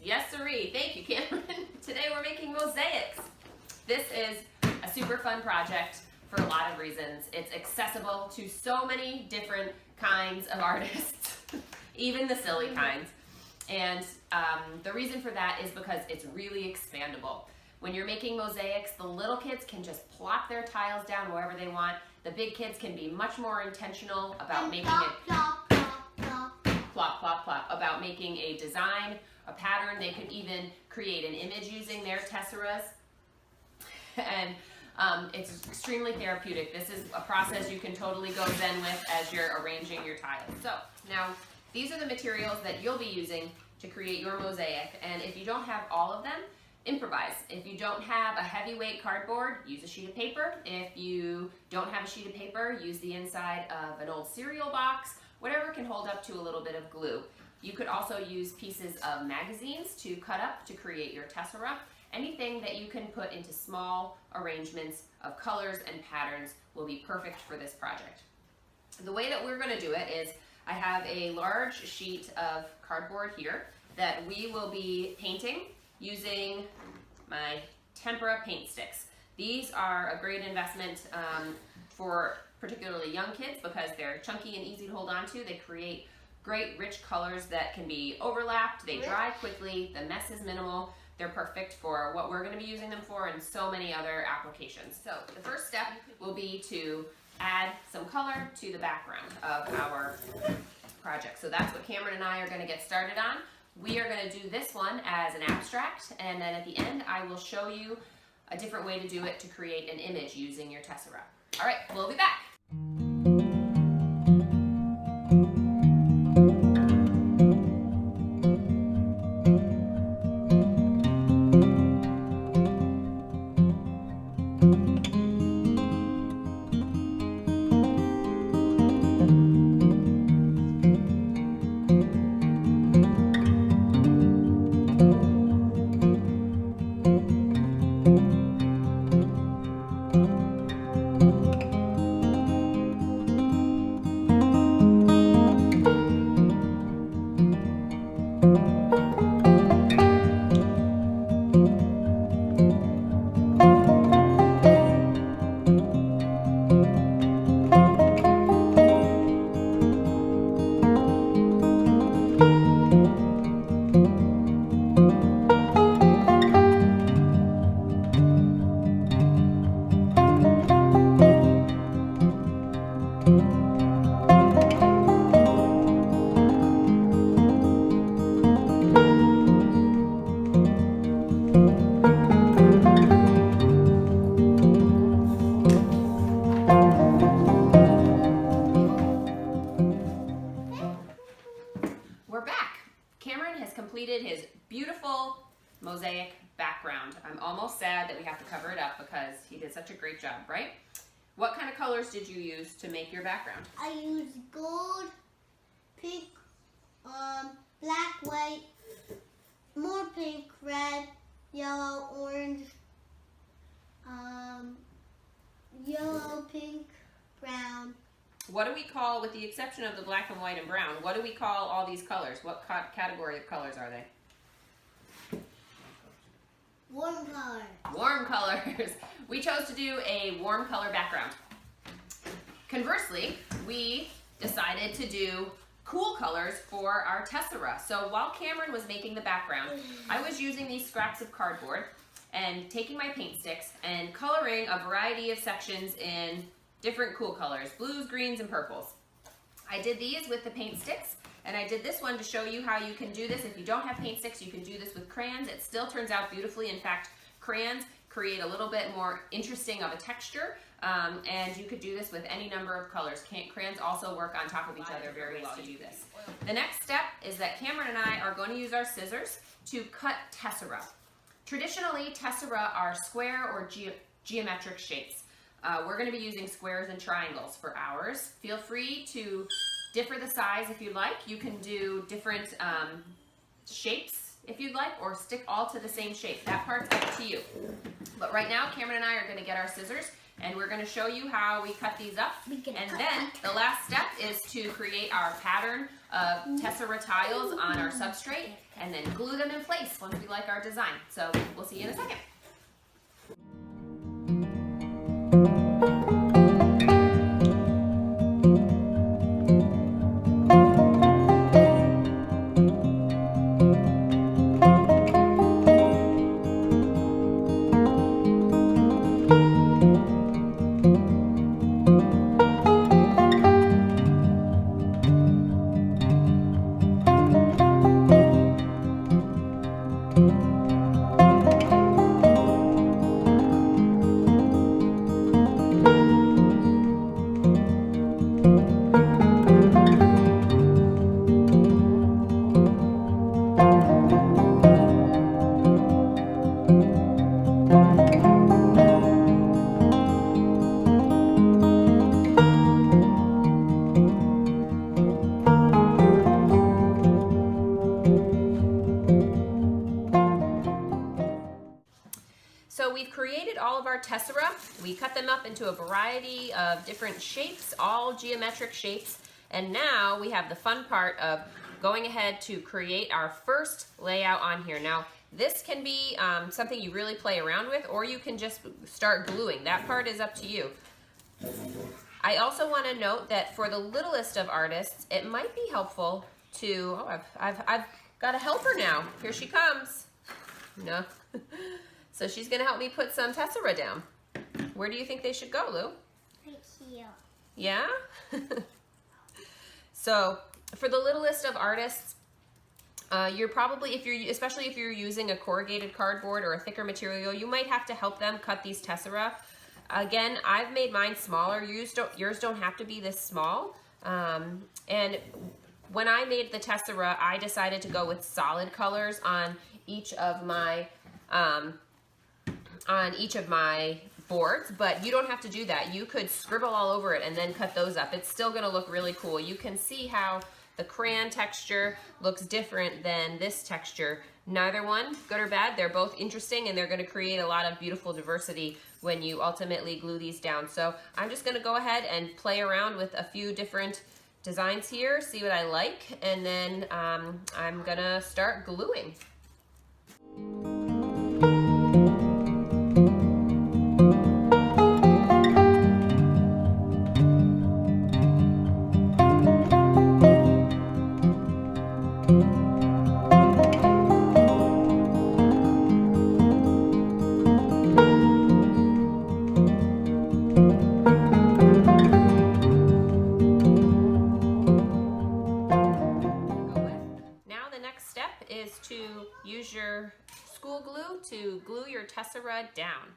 Yes, sirree. Thank you, Cameron. Today we're making mosaics. This is a super fun project for a lot of reasons. It's accessible to so many different kinds of artists, even the silly kinds. And the reason for that is because it's really expandable. When you're making mosaics, the little kids can just plop their tiles down wherever they want. The big kids can be much more intentional about making it plop, plop, plop. plop, plop, plop, about making a design, a pattern. They could even create an image using their tesseras. And it's extremely therapeutic. This is a process you can totally go zen with as you're arranging your tiles. So now these are the materials that you'll be using to create your mosaic. And if you don't have all of them, improvise. If you don't have a heavyweight cardboard, use a sheet of paper. If you don't have a sheet of paper, use the inside of an old cereal box, whatever can hold up to a little bit of glue. You could also use pieces of magazines to cut up to create your tessera. Anything that you can put into small arrangements of colors and patterns will be perfect for this project. The way that we're going to do it is I have a large sheet of cardboard here that we will be painting using my tempera paint sticks. These are a great investment for particularly young kids because they're chunky and easy to hold on to. They create great rich colors that can be overlapped. They dry quickly. The mess is minimal. They're perfect for what we're going to be using them for and so many other applications. So the first step will be to add some color to the background of our project. So that's what Cameron and I are going to get started on. We are going to do this one as an abstract, and then at the end I will show you a different way to do it to create an image using your tessera. All right, we'll be back. We're back. Cameron has completed his beautiful mosaic background. I'm almost sad that we have to cover it up because he did such a great job, right? What kind of colors did you use to make your background? I used gold, pink, black, white, more pink, red, yellow, orange, yellow, pink, brown. What do we call, with the exception of the black and white and brown, what do we call all these colors? What category of colors are they? Warm color. Warm colors. We chose to do a warm color background. Conversely, we decided to do cool colors for our tessera. So while Cameron was making the background, I was using these scraps of cardboard and taking my paint sticks and coloring a variety of sections in different cool colors, blues, greens, and purples. I did these with the paint sticks, and I did this one to show you how you can do this. If you don't have paint sticks, you can do this with crayons. It still turns out beautifully. In fact, crayons create a little bit more interesting of a texture, and you could do this with any number of colors. Crayons also work on top of each other very well to do this. The next step is that Cameron and I are going to use our scissors to cut tessera. Traditionally, tessera are square or geometric shapes. We're going to be using squares and triangles for ours. Feel free to differ the size if you'd like. You can do different shapes if you'd like, or stick all to the same shape. That part's up to you. But right now, Cameron and I are going to get our scissors, and we're going to show you how we cut these up. And then the last step is to create our pattern of Tessera tiles on our substrate and then glue them in place once we like our design. So we'll see you in a second. So we've created all of our tessera. We cut them up into a variety of different shapes, all geometric shapes. And now we have the fun part of going ahead to create our first layout on here. Now, this can be something you really play around with, or you can just start gluing. That part is up to you. I also want to note that for the littlest of artists, it might be helpful to, oh, I've got a helper now. Here she comes. No. So she's going to help me put some tessera down. Where do you think they should go, Lou? Right here. Yeah? So for the littlest of artists, you're probably, especially if you're using a corrugated cardboard or a thicker material, you might have to help them cut these tessera. Again, I've made mine smaller. Yours don't have to be this small. And when I made the tessera, I decided to go with solid colors on each of my boards, but you don't have to do that. You could scribble all over it and then cut those up. It's still gonna look really cool. You can see how the crayon texture looks different than this texture. Neither one, good or bad, they're both interesting and they're gonna create a lot of beautiful diversity when you ultimately glue these down. So I'm just gonna go ahead and play around with a few different designs here, see what I like, and then I'm gonna start gluing. Is to use your school glue to glue your tessera down.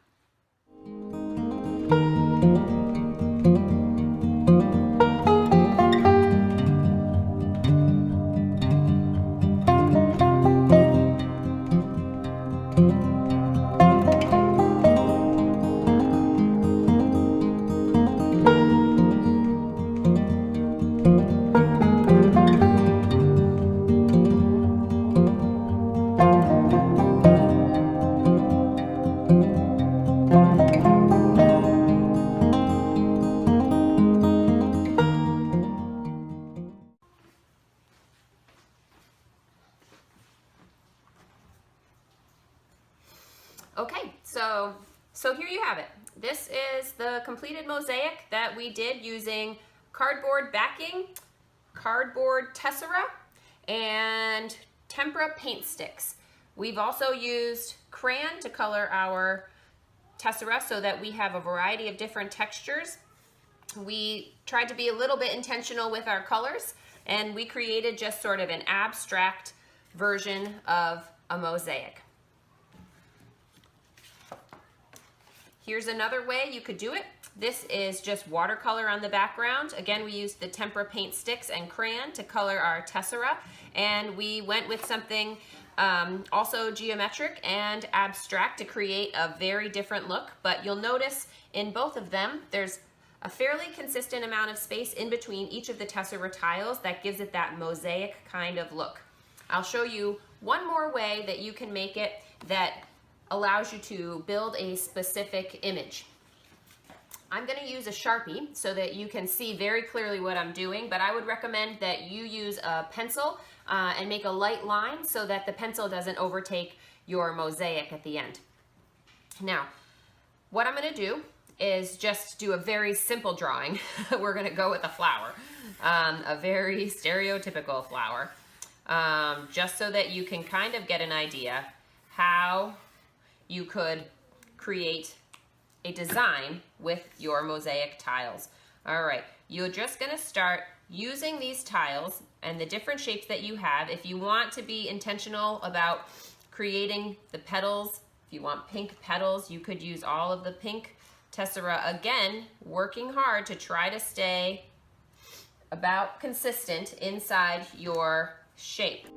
Okay, so here you have it. This is the completed mosaic that we did using cardboard backing, cardboard tessera, and tempera paint sticks. We've also used crayon to color our tessera so that we have a variety of different textures. We tried to be a little bit intentional with our colors, and we created just sort of an abstract version of a mosaic. Here's another way you could do it. This is just watercolor on the background. Again, we used the tempera paint sticks and crayon to color our tessera, and we went with something also geometric and abstract to create a very different look. But you'll notice in both of them, there's a fairly consistent amount of space in between each of the tessera tiles that gives it that mosaic kind of look. I'll show you one more way that you can make it that allows you to build a specific image. I'm going to use a Sharpie so that you can see very clearly what I'm doing, but I would recommend that you use a pencil and make a light line so that the pencil doesn't overtake your mosaic at the end. Now, what I'm going to do is just do a very simple drawing. We're going to go with a flower, a very stereotypical flower, just so that you can kind of get an idea how you could create a design with your mosaic tiles. All right, you're just going to start using these tiles and the different shapes that you have. If you want to be intentional about creating the petals, if you want pink petals, you could use all of the pink tessera. Again, working hard to try to stay about consistent inside your shape.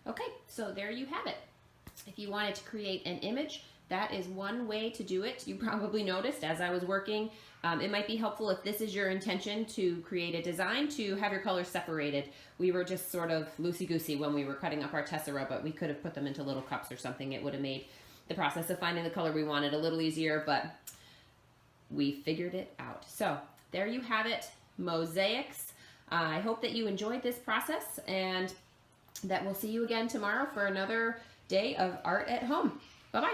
Okay, so there you have it. If you wanted to create an image, that is one way to do it. You probably noticed as I was working, it might be helpful if this is your intention to create a design to have your colors separated. We were just sort of loosey-goosey when we were cutting up our tessera, but we could have put them into little cups or something. It would have made the process of finding the color we wanted a little easier, but we figured it out. So there you have it, mosaics. I hope that you enjoyed this process and that we'll see you again tomorrow for another day of art at home. Bye-bye.